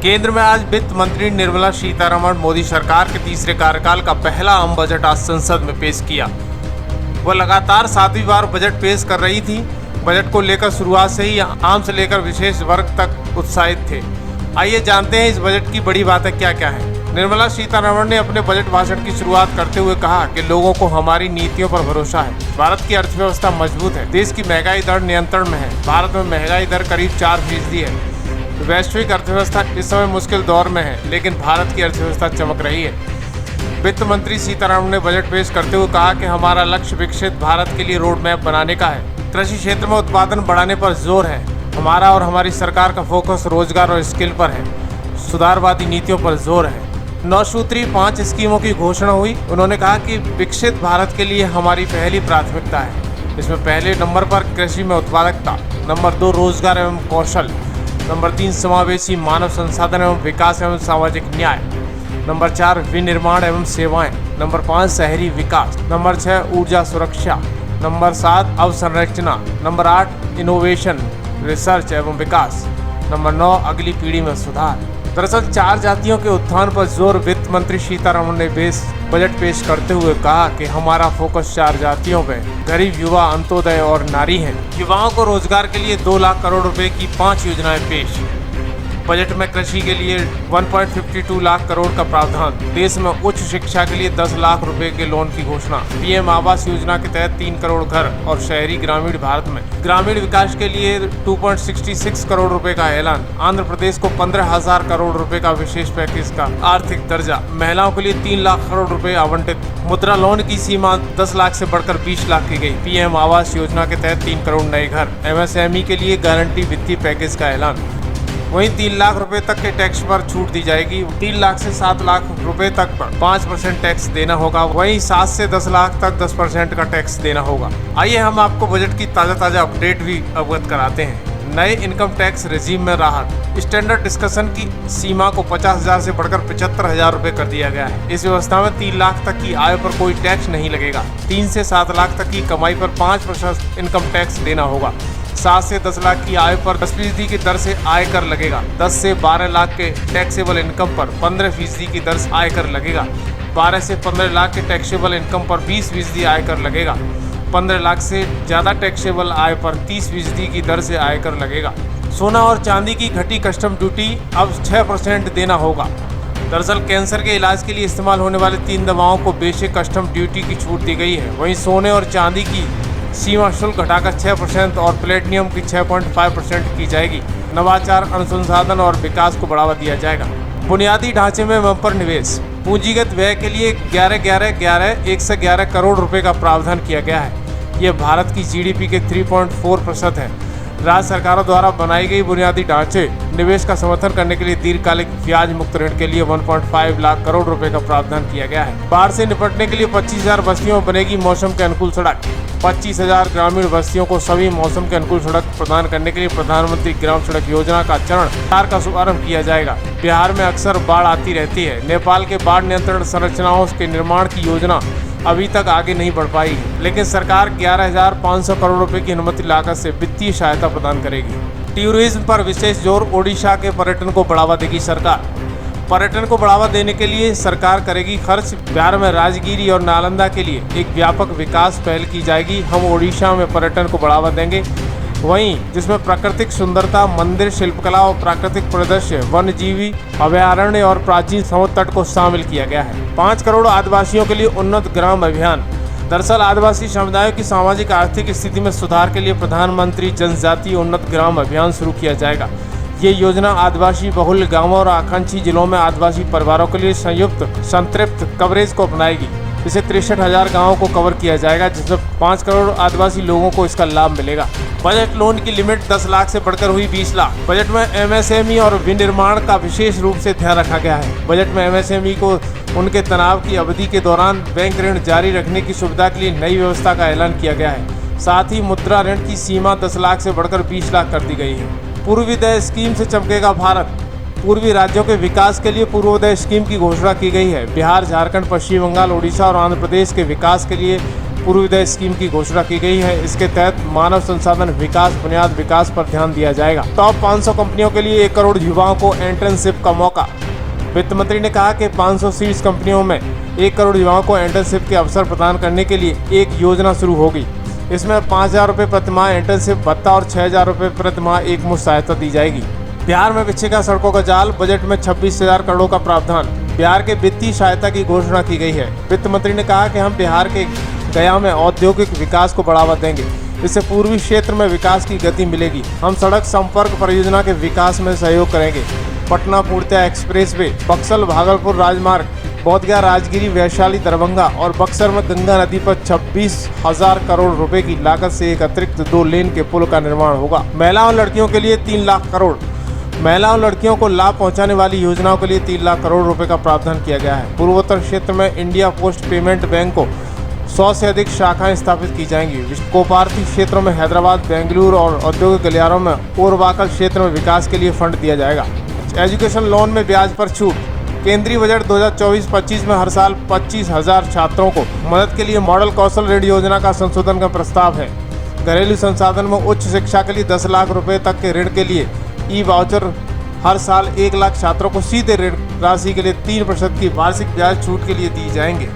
केंद्र में आज वित्त मंत्री निर्मला सीतारमण मोदी सरकार के तीसरे कार्यकाल का पहला आम बजट आज संसद में पेश किया। वह लगातार 7वीं बार बजट पेश कर रही थी। बजट को लेकर शुरुआत से ही आम से लेकर विशेष वर्ग तक उत्साहित थे। आइए जानते हैं इस बजट की बड़ी बातें क्या क्या है। निर्मला सीतारमण ने अपने बजट भाषण की शुरुआत करते हुए कहा कि लोगों को हमारी नीतियों पर भरोसा है। भारत की अर्थव्यवस्था मजबूत है। देश की महंगाई दर नियंत्रण में है। भारत में महंगाई दर करीब 4% है। वैश्विक अर्थव्यवस्था इस समय मुश्किल दौर में है, लेकिन भारत की अर्थव्यवस्था चमक रही है। वित्त मंत्री सीतारमण ने बजट पेश करते हुए कहा कि हमारा लक्ष्य विकसित भारत के लिए रोड मैप बनाने का है। कृषि क्षेत्र में उत्पादन बढ़ाने पर जोर है। हमारा और हमारी सरकार का फोकस रोजगार और स्किल पर है। सुधारवादी नीतियों पर जोर है। 9 सूत्री 5 स्कीमों की घोषणा हुई। उन्होंने कहा कि विकसित भारत के लिए हमारी पहली प्राथमिकता है। इसमें पहले नंबर पर कृषि में उत्पादकता, नंबर 2 रोजगार एवं कौशल, नंबर 3 समावेशी मानव संसाधन एवं विकास एवं सामाजिक न्याय, नंबर 4 विनिर्माण एवं सेवाएं, नंबर 5 शहरी विकास, नंबर 6 ऊर्जा सुरक्षा, नंबर 7 अवसंरचना, नंबर 8 इनोवेशन रिसर्च एवं विकास, नंबर 9 अगली पीढ़ी में सुधार। दरअसल 4 जातियों के उत्थान पर जोर वित्त मंत्री सीतारमण ने बजट पेश करते हुए कहा कि हमारा फोकस 4 जातियों पे गरीब, युवा, अंत्योदय और नारी है। युवाओं को रोजगार के लिए 2 लाख करोड़ रुपए की 5 योजनाएं पेश। बजट में कृषि के लिए 1.52 लाख करोड़ का प्रावधान। देश में उच्च शिक्षा के लिए 10 लाख रुपए के लोन की घोषणा। पीएम आवास योजना के तहत 3 करोड़ घर और शहरी ग्रामीण भारत में ग्रामीण विकास के लिए 2.66 करोड़ रुपए का ऐलान। आंध्र प्रदेश को 15,000 करोड़ रुपए का विशेष पैकेज का आर्थिक दर्जा। महिलाओं के लिए 3 लाख करोड़ रुपए आवंटित। मुद्रा लोन की सीमा 10 लाख से बढ़कर 20 लाख की गई। पीएम आवास योजना के तहत 3 करोड़ नए घर। एमएसएमई के लिए गारंटी वित्तीय पैकेज का ऐलान। वहीं 3 लाख रुपए तक के टैक्स पर छूट दी जाएगी। 3 लाख से 7 लाख रुपए तक पर 5% टैक्स देना होगा। वहीं 7 से 10 लाख तक 10% का टैक्स देना होगा। आइए हम आपको बजट की ताज़ा अपडेट भी अवगत कराते हैं। नए इनकम टैक्स रेजिम में राहत। स्टैंडर्ड डिस्कशन की सीमा को 50,000 से बढ़कर 75,000 रुपए कर दिया गया है। इस व्यवस्था में 3 लाख तक की आय पर कोई टैक्स नहीं लगेगा। 3 से 7 लाख तक की कमाई पर 5% इनकम टैक्स देना होगा। 7 से 10 लाख की आय पर 10% की दर से आयकर लगेगा। 10 से 12 लाख के टैक्सेबल इनकम पर 15% की दर से आयकर लगेगा। 12 से 15 लाख के टैक्सेबल इनकम पर 20% आयकर लगेगा। 15 लाख से ज़्यादा टैक्सेबल आय पर 30% की दर से आयकर लगेगा। सोना और चांदी की घटी कस्टम ड्यूटी अब 6% देना होगा। दरअसल कैंसर के इलाज के लिए इस्तेमाल होने वाली 3 दवाओं को बेसिक कस्टम ड्यूटी की छूट दी गई है। वहीं सोने और चांदी की सीमा शुल्क घटाकर 6% और प्लेटिनियम की 6.5% की जाएगी। नवाचार, अनुसंधान और विकास को बढ़ावा दिया जाएगा। बुनियादी ढांचे में बम्पर निवेश। पूंजीगत व्यय के लिए 111 करोड़ रुपए का प्रावधान किया गया है। यह भारत की जीडीपी के 3.4% है। राज्य सरकारों द्वारा बनाई गई बुनियादी ढांचे निवेश का समर्थन करने के लिए दीर्घकालिक ब्याज मुक्त ऋण के लिए 1.5 लाख करोड़ रुपए का प्रावधान किया गया है। बाढ़ से निपटने के लिए 25,000 बस्तियों में बनेगी मौसम के अनुकूल सड़क। 25,000 ग्रामीण बस्तियों को सभी मौसम के अनुकूल सड़क प्रदान करने के लिए प्रधानमंत्री ग्राम सड़क योजना का चरण 4 का शुभारंभ किया जाएगा। बिहार में अक्सर बाढ़ आती रहती है। नेपाल के बाढ़ नियंत्रण संरचनाओं के निर्माण की योजना अभी तक आगे नहीं बढ़ पाई है, लेकिन सरकार 11,500 करोड़ रुपए की अनुमति लागत से वित्तीय सहायता प्रदान करेगी। टूरिज्म पर विशेष जोर। ओडिशा के पर्यटन को बढ़ावा देगी सरकार। पर्यटन को बढ़ावा देने के लिए सरकार करेगी खर्च। बिहार में राजगिरी और नालंदा के लिए एक व्यापक विकास पहल की जाएगी। हम ओडिशा में पर्यटन को बढ़ावा देंगे, वहीं जिसमें प्राकृतिक सुंदरता, मंदिर, शिल्पकला और प्राकृतिक परिदृश्य, वन्यजीवी अभयारण्य और प्राचीन समुद्र तट को शामिल किया गया है। 5 करोड़ आदिवासियों के लिए उन्नत ग्राम अभियान। दरअसल आदिवासी समुदायों की सामाजिक आर्थिक स्थिति में सुधार के लिए प्रधानमंत्री जनजातीय उन्नत ग्राम अभियान शुरू किया जाएगा। ये योजना आदिवासी बहुल गांवों और आकांक्षी जिलों में आदिवासी परिवारों के लिए संयुक्त संतृप्त कवरेज को अपनाएगी। इसे 63,000 गाँवों को कवर किया जाएगा, जिसमें 5 करोड़ आदिवासी लोगों को इसका लाभ मिलेगा। बजट लोन की लिमिट 10 लाख से बढ़कर हुई 20 लाख। बजट में एमएसएमई और विनिर्माण का विशेष रूप से ध्यान रखा गया है। बजट में एमएसएमई को उनके तनाव की अवधि के दौरान बैंक ऋण जारी रखने की सुविधा के लिए नई व्यवस्था का ऐलान किया गया है। साथ ही मुद्रा ऋण की सीमा 10 लाख से बढ़कर 20 लाख कर दी गई है। पूर्वोदय स्कीम से चमकेगा भारत। पूर्वी राज्यों के विकास के लिए पूर्वोदय स्कीम की घोषणा की गई है। बिहार, झारखंड, पश्चिम बंगाल, ओडिशा और आंध्र प्रदेश के विकास के लिए पूर्वोदय स्कीम की घोषणा की गई है। इसके तहत मानव संसाधन विकास, बुनियाद विकास पर ध्यान दिया जाएगा। टॉप 500 कंपनियों के लिए 1 करोड़ युवाओं को एंटर्नशिप का मौका। वित्त मंत्री ने कहा कि 500 सीड्स कंपनियों में 1 करोड़ युवाओं को एंटर्नशिप के अवसर प्रदान करने के लिए एक योजना शुरू होगी। इसमें 5,000 रुपये प्रति माह एंटर्नशिप भत्ता और 6,000 रुपये प्रति माह एक मुश्त सहायता दी जाएगी। बिहार में बिछेगा सड़कों का जाल, बजट में 26,000 करोड़ का प्रावधान। बिहार के वित्तीय सहायता की घोषणा की गई है। वित्त मंत्री ने कहा कि हम बिहार के गया में औद्योगिक विकास को बढ़ावा देंगे। इससे पूर्वी क्षेत्र में विकास की गति मिलेगी। हम सड़क संपर्क परियोजना के विकास में सहयोग करेंगे। पटना पूर्णिया एक्सप्रेसवे, बक्सर भागलपुर राजमार्ग, बोधगया राजगिरी वैशाली दरभंगा और बक्सर में गंगा नदी पर 26,000 करोड़ रुपए की लागत से एक अतिरिक्त 2 लेन के पुल का निर्माण होगा। महिलाओं और लड़कियों के लिए 3 लाख करोड़। महिलाओं और लड़कियों को लाभ पहुंचाने वाली योजनाओं के लिए 3 लाख करोड़ रुपए का प्रावधान किया गया है। पूर्वोत्तर क्षेत्र में इंडिया पोस्ट पेमेंट बैंक को 100 से अधिक शाखाएं स्थापित की जाएंगी। कोपार्थी क्षेत्रों में हैदराबाद, बेंगलुरु और औद्योगिक गलियारों में ओरवाकल क्षेत्र में विकास के लिए फंड दिया जाएगा। एजुकेशन लोन में ब्याज पर छूट। केंद्रीय बजट 2024-25 में हर साल 25,000 छात्रों को मदद के लिए मॉडल कौशल ऋण योजना का संशोधन का प्रस्ताव है। घरेलू संसाधन में उच्च शिक्षा के लिए 10 लाख रुपए तक के ऋण के लिए ई वाउचर, हर साल 1 लाख छात्रों को सीधे ऋण राशि के लिए 3% की वार्षिक ब्याज छूट के लिए दिए जाएंगे।